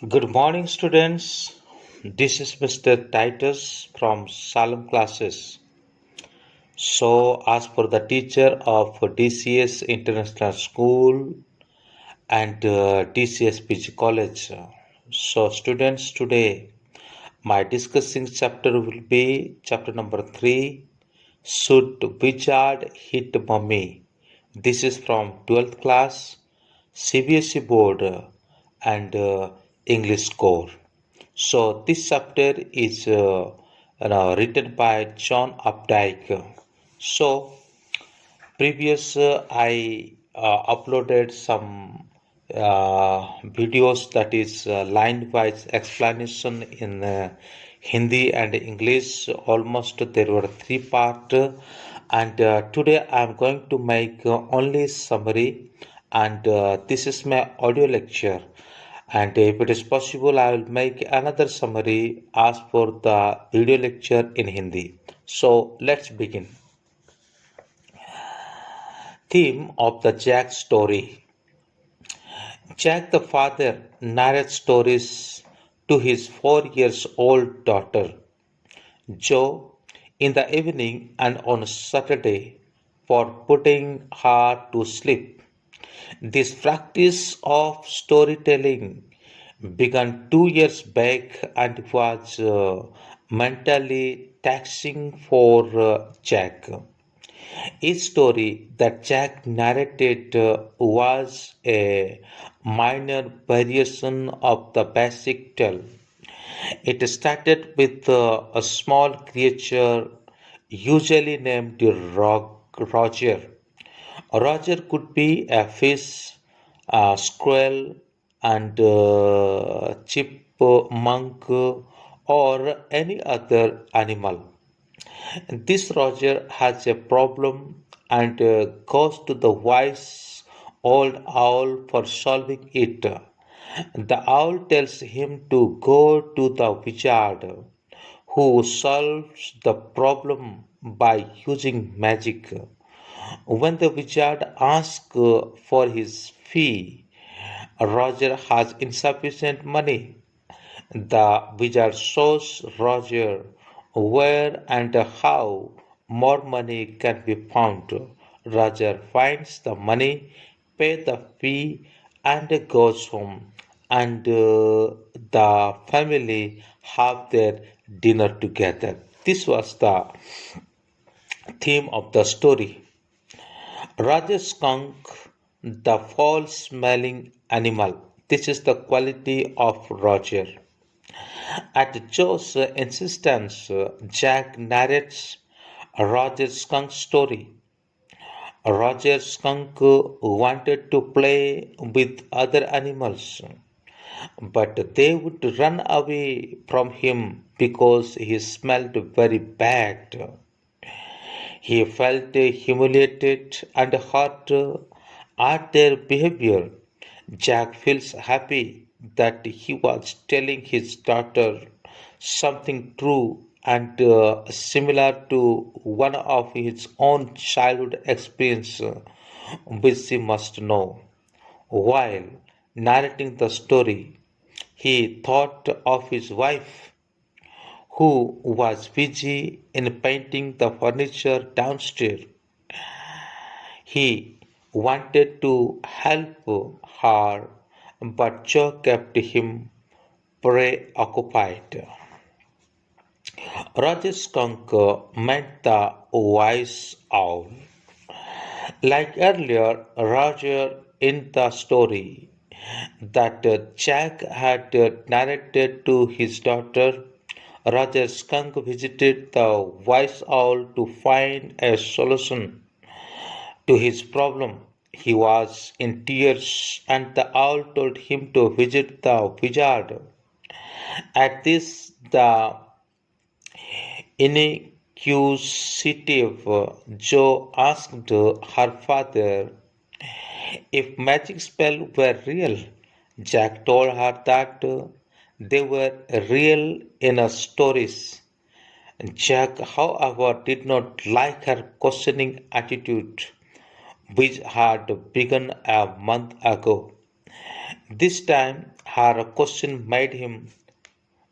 Good morning, students. This is Mr. Titus from Salem classes. So, as per the teacher of DCS International School and DCS PG College. So, students, today my discussing chapter will be chapter number 3. Should wizard hit mummy? This is from 12th class, CBSE board and English core. So this chapter is written by John Updike. So previous I uploaded some videos, that is line wise explanation in Hindi and English. Almost there were three parts, and today I am going to make only summary, and this is my audio lecture. And if it is possible, I will make another summary as for the video lecture in Hindi. So let's begin. Theme of the Jack story. Jack the father narrates stories to his 4 years old daughter, Jo, in the evening and on Saturday for putting her to sleep. This practice of storytelling began 2 years back and was mentally taxing for Jack. Each story that Jack narrated was a minor variation of the basic tale. It started with a small creature, usually named Roger. Roger could be a fish, a squirrel, and chipmunk, or any other animal. This Roger has a problem and goes to the wise old owl for solving it. The owl tells him to go to the wizard, who solves the problem by using magic. When the wizard asks for his fee, Roger has insufficient money. The wizard shows Roger where and how more money can be found. Roger finds the money, pays the fee, and goes home. And the family have their dinner together. This was the theme of the story. Roger skunk, the foul-smelling animal. This is the quality of Roger. At Joe's insistence, Jack narrates Roger's skunk story. Roger skunk wanted to play with other animals, but they would run away from him because he smelled very bad. He felt humiliated and hurt at their behavior. Jack feels happy that he was telling his daughter something true and similar to one of his own childhood experience, which she must know. While narrating the story, he thought of his wife, who was busy in painting the furniture downstairs. He wanted to help her, but Joe kept him preoccupied. Roger Skunk met the wise owl. Like earlier, Roger in the story that Jack had narrated to his daughter, Roger Skunk visited the wise owl to find a solution to his problem. He was in tears, and the owl told him to visit the wizard. At this, the inquisitive Jo asked her father if magic spells were real. Jack told her that they were real in her stories. Jack, however, did not like her questioning attitude, which had begun a month ago. This time, her question made him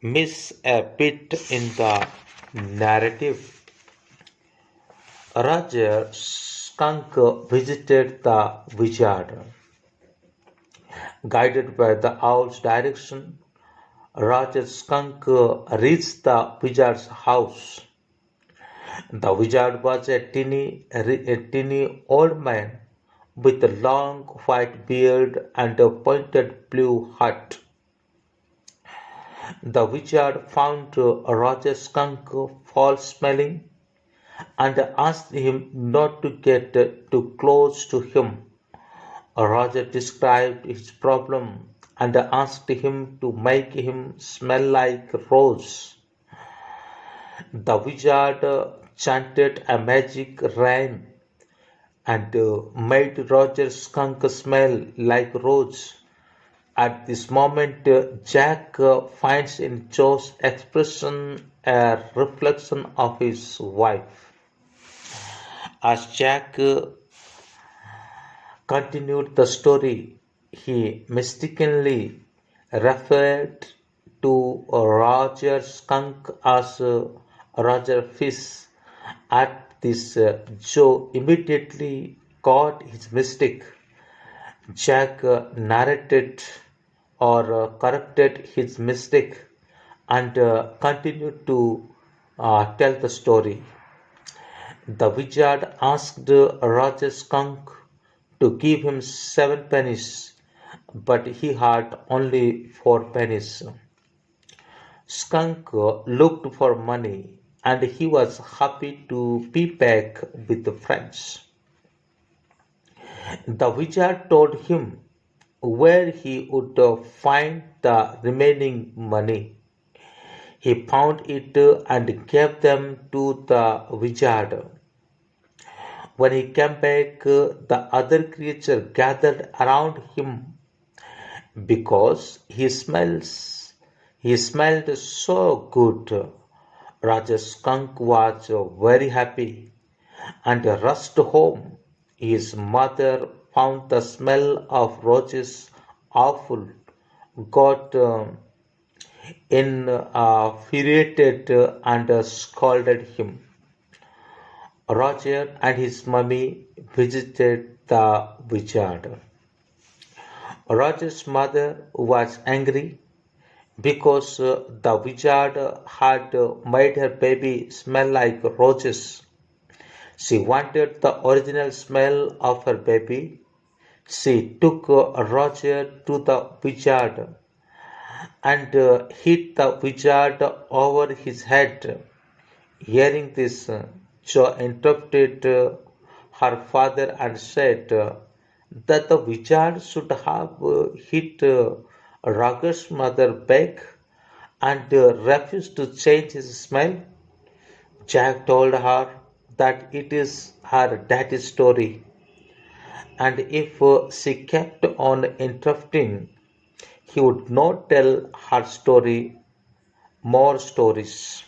miss a bit in the narrative. Roger Skunk visited the wizard. Guided by the owl's direction, Roger Skunk reached the wizard's house. The wizard was a teeny old man with a long white beard and a pointed blue hat. The wizard found Roger Skunk foul-smelling and asked him not to get too close to him. Roger described his problem and asked him to make him smell like rose. The wizard chanted a magic rhyme and made Roger Skunk smell like rose. At this moment, Jack finds in Joe's expression a reflection of his wife. As Jack continued the story, he mistakenly referred to Roger Skunk as Roger Fish. At this, Joe immediately caught his mistake. Jack narrated or corrected his mistake and continued to tell the story. The wizard asked Roger Skunk to give him 7 pennies, but he had only 4 pennies. Skunk looked for money and he was happy to be back with the friends. The wizard told him where he would find the remaining money. He found it and gave them to the wizard. When he came back, the other creature gathered around him because he smelled so good. Raja Skunk was very happy and rushed home. His mother found the smell of roses awful, got infuriated and scolded him. Roger and his mummy visited the wizard. Roger's mother was angry because the wizard had made her baby smell like roses. She wanted the original smell of her baby. She took Roger to the wizard and hit the wizard over his head. Hearing this, Jo interrupted her father and said that the wizard should have hit Roger's mother back and refused to change his smell. Jack told her that it is her daddy's story, and if she kept on interrupting, he would not tell her story more stories.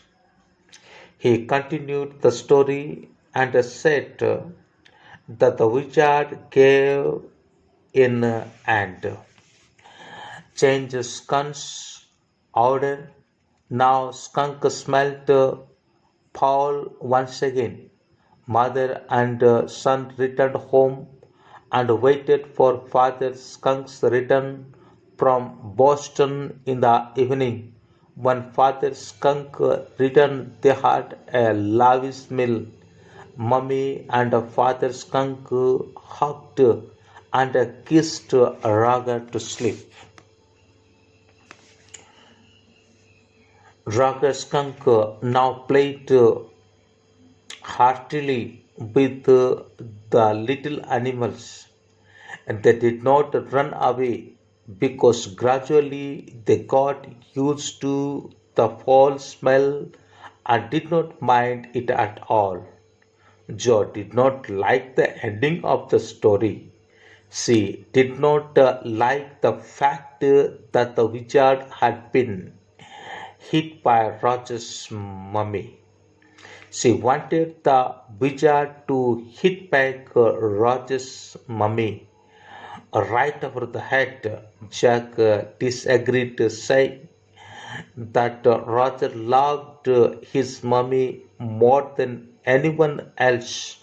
He continued the story and said that the wizard gave in and changed Skunk's order. Now Skunk smelt foul once again. Mother and son returned home and waited for Father Skunk's return from Boston in the evening. When Father Skunk returned, they had a lavish meal. Mummy and Father Skunk hugged and kissed Roger to sleep. Roger Skunk now played heartily with the little animals. They did not run away because gradually they got used to the foul smell and did not mind it at all. Jo did not like the ending of the story. She did not like the fact that the wizard had been hit by Roger's mummy. She wanted the wizard to hit back Roger's mummy, right over the head. Jack disagreed, saying that Roger loved his mummy more than anyone else,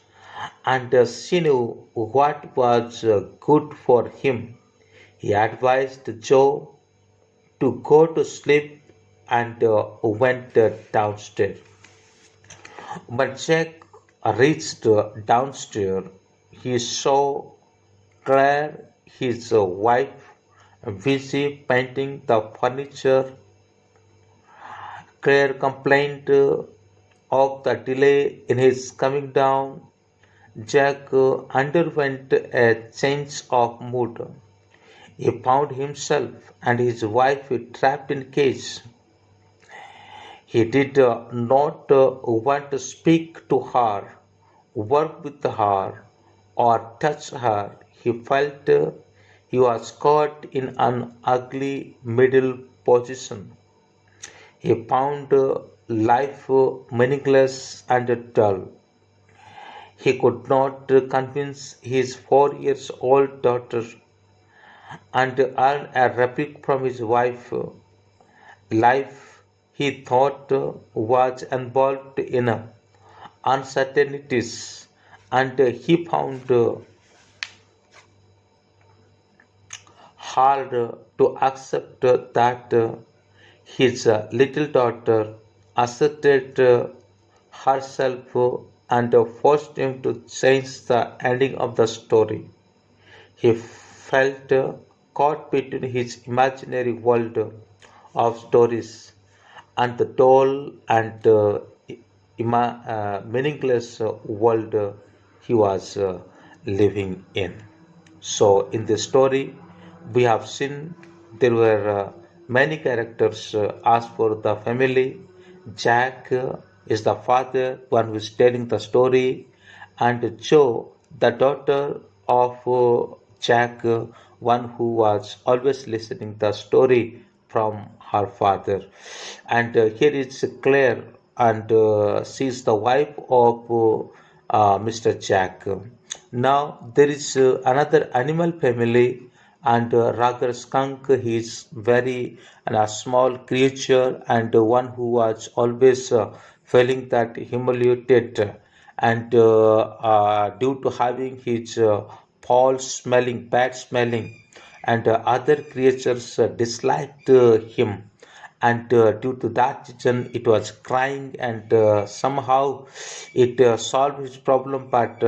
and she knew what was good for him. He advised Joe to go to sleep and went downstairs. When Jack reached downstairs, he saw Claire, his wife, busy painting the furniture. Claire complained of the delay in his coming down. Jack underwent a change of mood. He found himself and his wife trapped in cage. He did not want to speak to her, work with her, or touch her. He felt he was caught in an ugly middle position. He found life meaningless and dull. He could not convince his 4 years old daughter and earn a rebuke from his wife. Life, he thought, was involved in uncertainties, and he found hard to accept that his little daughter asserted herself and forced him to change the ending of the story. He felt caught between his imaginary world of stories and the dull and meaningless world he was living in. So, in this story, we have seen there were many characters as for the family. Jack is the father, one who is telling the story, and Joe, the daughter of Jack, one who was always listening the story from her father. And here is Claire, and she is the wife of Mr. Jack. Now there is another animal family, and Ragar skunk. He is very small creature and one who was always feeling that humiliated, and due to having his foul smelling, bad smelling, and other creatures disliked him, and due to that reason it was crying, and somehow it solved his problem, but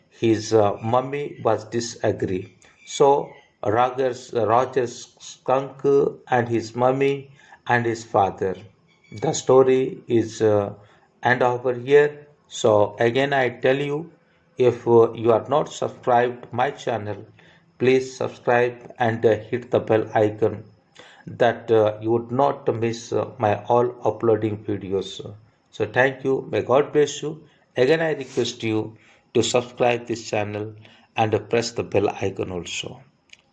his mummy was disagree. So Rogers skunk and his mummy and his father. The story is end over here. So again I tell you, if you are not subscribed my channel, please subscribe and hit the bell icon that you would not miss my all uploading videos. So thank you. May God bless you. Again I request you to subscribe this channel and press the bell icon also.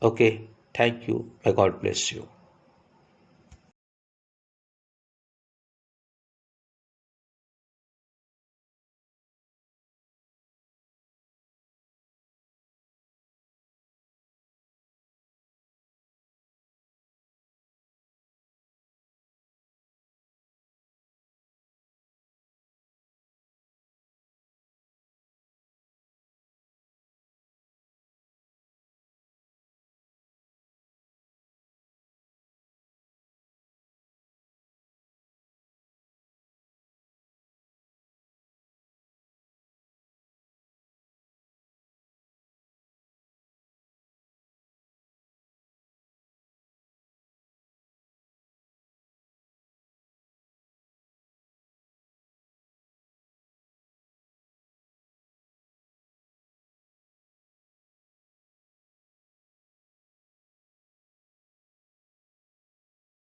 Okay. Thank you. May God bless you.